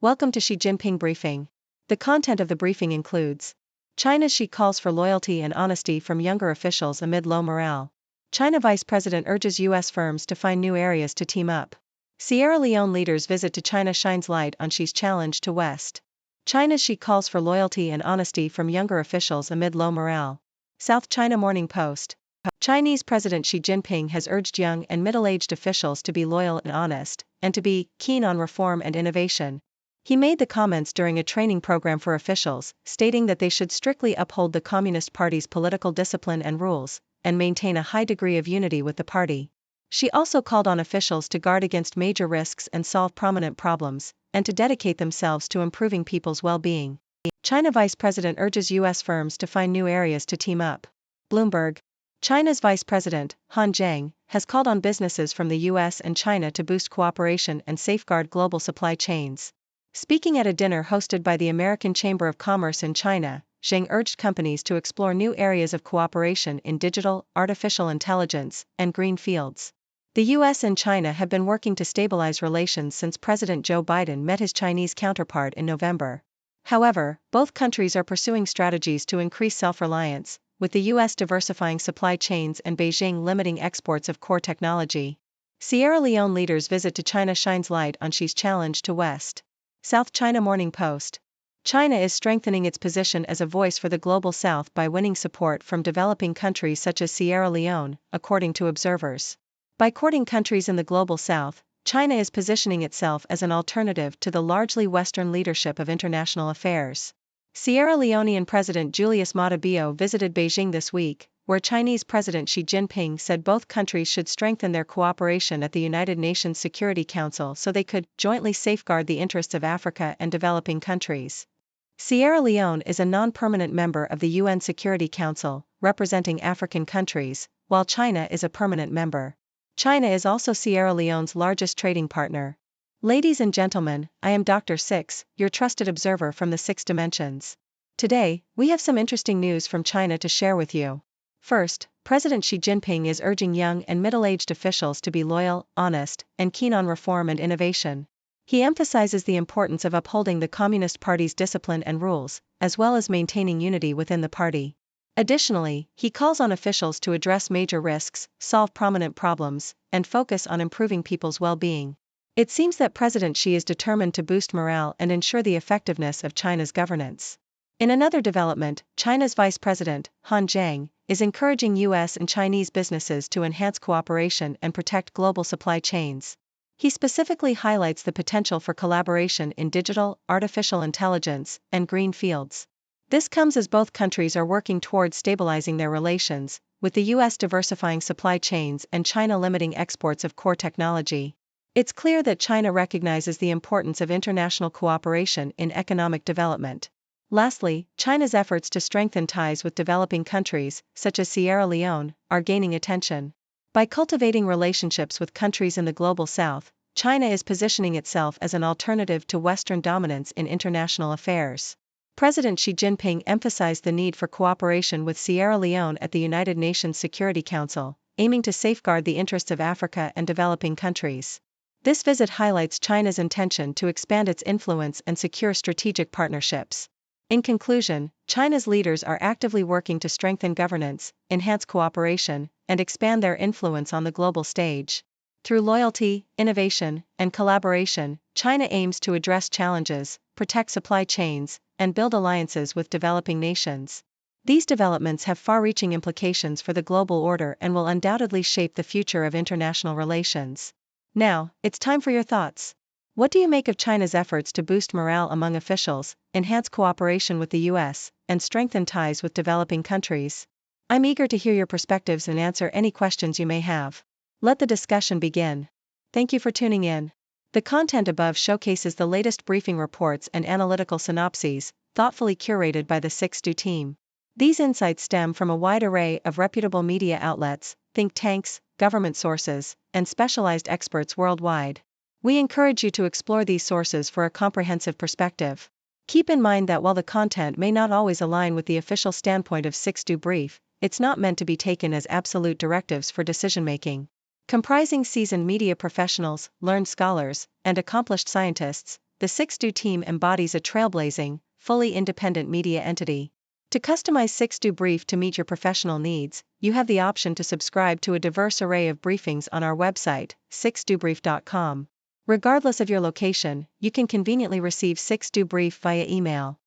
Welcome to Xi Jinping Briefing. The content of the briefing includes China's Xi calls for loyalty and honesty from younger officials amid low morale. China Vice President urges U.S. firms to find new areas to team up. Sierra Leone leaders' visit to China shines light on Xi's challenge to West. China's Xi calls for loyalty and honesty from younger officials amid low morale. South China Morning Post. Chinese President Xi Jinping has urged young and middle-aged officials to be loyal and honest, and to be keen on reform and innovation. He made the comments during a training program for officials, stating that they should strictly uphold the Communist Party's political discipline and rules, and maintain a high degree of unity with the party. She also called on officials to guard against major risks and solve prominent problems, and to dedicate themselves to improving people's well-being. China Vice President urges U.S. firms to find new areas to team up. Bloomberg. China's Vice President, Han Zheng, has called on businesses from the U.S. and China to boost cooperation and safeguard global supply chains. Speaking at a dinner hosted by the American Chamber of Commerce in China, Zheng urged companies to explore new areas of cooperation in digital, artificial intelligence, and green fields. The U.S. and China have been working to stabilize relations since President Joe Biden met his Chinese counterpart in November. However, both countries are pursuing strategies to increase self-reliance, with the U.S. diversifying supply chains and Beijing limiting exports of core technology. Sierra Leone leaders' visit to China shines light on Xi's challenge to West. South China Morning Post. China is strengthening its position as a voice for the global South by winning support from developing countries such as Sierra Leone, according to observers. By courting countries in the global South, China is positioning itself as an alternative to the largely Western leadership of international affairs. Sierra Leonean President Julius Maada Bio visited Beijing this week, where Chinese President Xi Jinping said both countries should strengthen their cooperation at the United Nations Security Council so they could jointly safeguard the interests of Africa and developing countries. Sierra Leone is a non-permanent member of the UN Security Council, representing African countries, while China is a permanent member. China is also Sierra Leone's largest trading partner. Ladies and gentlemen, I am Dr. Six, your trusted observer from the Six Dimensions. Today, we have some interesting news from China to share with you. First, President Xi Jinping is urging young and middle-aged officials to be loyal, honest, and keen on reform and innovation. He emphasizes the importance of upholding the Communist Party's discipline and rules, as well as maintaining unity within the party. Additionally, he calls on officials to address major risks, solve prominent problems, and focus on improving people's well-being. It seems that President Xi is determined to boost morale and ensure the effectiveness of China's governance. In another development, China's Vice President, Han Zheng, is encouraging U.S. and Chinese businesses to enhance cooperation and protect global supply chains. He specifically highlights the potential for collaboration in digital, artificial intelligence, and green fields. This comes as both countries are working towards stabilizing their relations, with the U.S. diversifying supply chains and China limiting exports of core technology. It's clear that China recognizes the importance of international cooperation in economic development. Lastly, China's efforts to strengthen ties with developing countries, such as Sierra Leone, are gaining attention. By cultivating relationships with countries in the global South, China is positioning itself as an alternative to Western dominance in international affairs. President Xi Jinping emphasized the need for cooperation with Sierra Leone at the United Nations Security Council, aiming to safeguard the interests of Africa and developing countries. This visit highlights China's intention to expand its influence and secure strategic partnerships. In conclusion, China's leaders are actively working to strengthen governance, enhance cooperation, and expand their influence on the global stage. Through loyalty, innovation, and collaboration, China aims to address challenges, protect supply chains, and build alliances with developing nations. These developments have far-reaching implications for the global order and will undoubtedly shape the future of international relations. Now, it's time for your thoughts. What do you make of China's efforts to boost morale among officials, enhance cooperation with the U.S., and strengthen ties with developing countries? I'm eager to hear your perspectives and answer any questions you may have. Let the discussion begin. Thank you for tuning in. The content above showcases the latest briefing reports and analytical synopses, thoughtfully curated by the Six-Do team. These insights stem from a wide array of reputable media outlets, think tanks, government sources, and specialized experts worldwide. We encourage you to explore these sources for a comprehensive perspective. Keep in mind that while the content may not always align with the official standpoint of Six-Do Brief, it's not meant to be taken as absolute directives for decision-making. Comprising seasoned media professionals, learned scholars, and accomplished scientists, the 6Do team embodies a trailblazing, fully independent media entity. To customize 6Do Brief to meet your professional needs, you have the option to subscribe to a diverse array of briefings on our website, 6dobrief.com. Regardless of your location, you can conveniently receive 6Do Brief via email.